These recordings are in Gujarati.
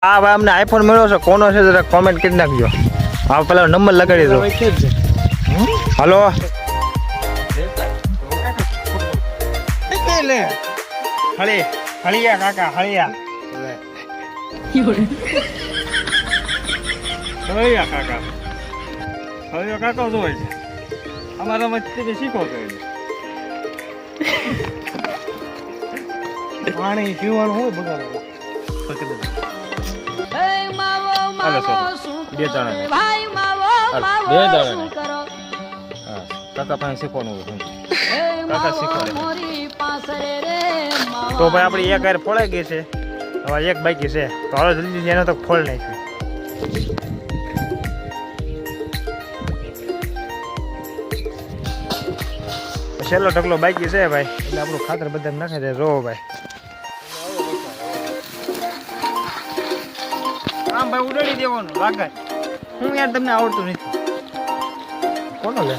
હા ભાઈ અમને આઈફોન મળ્યો છે, કોનો છે જરા કોમેન્ટ કરી નાખજો. હા પેલા નંબર લગાડી દો. હાલો હળિયા કાકા હળિયા હળિયા કાકા હળિયા કાકા શું હોય છે અમારા મસ્તી શીખો છો પાણી પીવાનું હોય બગાડો કાકા પાસે શીખવાનું કાકા શીખવાડે. તો ભાઈ આપડી એક હાર ફોડાઈ ગઈ છે, હવે એક બાકી છે, તો હવે જલ્દી એનો તો ફોડ નાખ્યું. છેલ્લો ઢગલો બાકી છે ભાઈ, એટલે આપણું ખાતર બધા નાખે છે. જો ભાઈ આમ ભાઈ ઉડાડી દેવાનું લાગે. હું યાર તમને આવડતું નથી. કોનો લે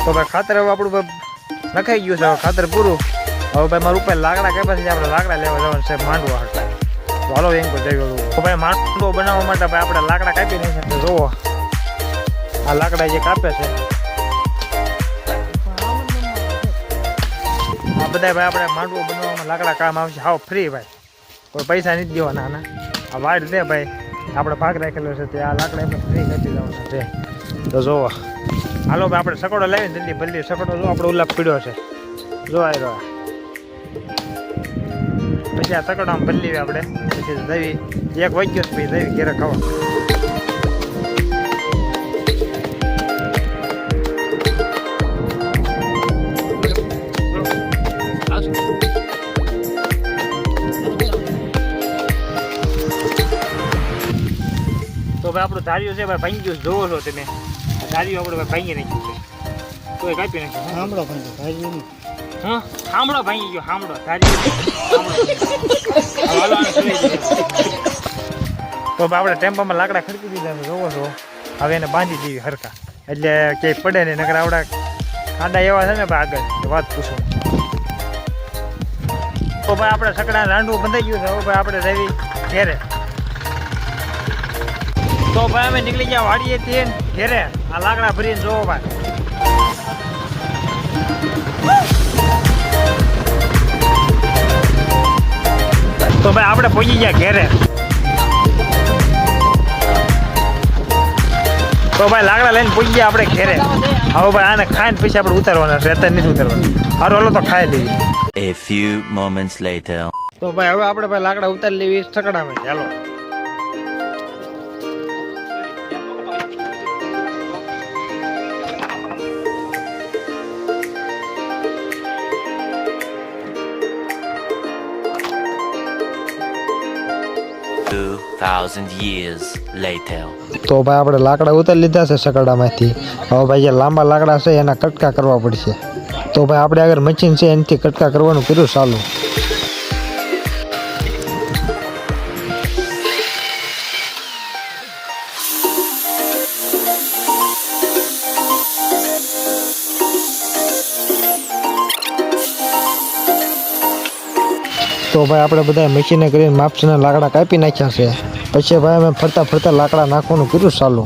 તો ભાઈ ખાતર હવે આપણું નખાઈ ગયું છે. હવે ખાતર પૂરું. હવે ભાઈ મારું ઉપર લાકડા કાપ્યા છે, આપણે લાકડા લેવા જવાનું છે માંડવા હતા. તો હાલો એમ કોઈ જઈ ગયું. તો ભાઈ માંડવો બનાવવા માટે ભાઈ આપણે લાકડા કાપી નહીં શકીએ. જુઓ આ લાકડા જે કાપે છે આ બધા ભાઈ આપણે માંડવો બનાવવામાં લાકડા કામ આવશે. હાવ ફ્રી ભાઈ, કોઈ પૈસા નથી દેવાના આના. આ વાડ દે ભાઈ આપણે ભાગ રાખેલો છે તે આ લાકડા એમને ફ્રી નથી દેવાના છે. તો જોવો હાલો ભાઈ આપણે સકોડો લાવીને જલ્દી ભલ્લી સકોડો જો આપણો ઉલ્લાપ પીડ્યો છે. જો આવ્યો પછી આ સકોડામાં ભલ્લી આપણે પછી દવી એક વાગ્યો છે પછી દવી ઘેરે ખાવા. તો ભાઈ આપણું ધાર્યું છે ભાઈ ભાંગી ગયું જોવો છો તમે. ધાર્યું આપણે ભાંગી નાખ્યું છે, તો એ કાપી નાખ્યું. હામડો ભાંગી ધાર્યું નહીં. હા હામડો ભાંગી ગયો. હામડો ધાર્યું. તો આપણે ટેમ્પામાં લાકડા ખડકી દીધા જોવો છો. હવે એને બાંધી દેવી હરખા, એટલે ક્યાંય પડે નહીં. નકર આવડા ખાડા એવા છે ને ભાઈ આગળ વાત પૂછો. તો ભાઈ આપણે સકડા રાંડવું બંધાઈ ગયું છે. હવે ભાઈ આપણે રહેવી ઘેરે. તો ભાઈ અમે નીકળી ગયા વાડીએ થી ઘેરે. આ લાકડા ભરીને જોવો ભાઈ. તો ભાઈ આપણે પહોંચી ગયા ઘેરે. તો ભાઈ લાકડા લઈને પહોંચી ગયા આપણે ઘેરે. હવે ભાઈ આને ખાઈને પછી આપણે ઉતારવાના છે, અત્યારે નથી ઉતારવાના. સારું હાલો તો ખાઈ લઈએ. A few moments later. તો ભાઈ હવે આપણે ભાઈ લાકડા ઉતારી લેવી સકડામાં. ચાલો years later. તો ભાઈ આપણે લાકડા ઉતારી લીધા છે સકડામાંથી. હવે ભાઈ જે લાંબા લાકડા છે એના કટકા કરવા પડશે. તો ભાઈ આપણે આગળ મશીન છે એનાથી કટકા કરવાનું કર્યું ચાલુ. તો ભાઈ આપણે બધા મશીને કરીને માપસરના લાકડા કાપી નાખ્યા છે. પછી ભાઈ અમે ફરતા ફરતા લાકડા નાખવાનું કર્યું ચાલુ.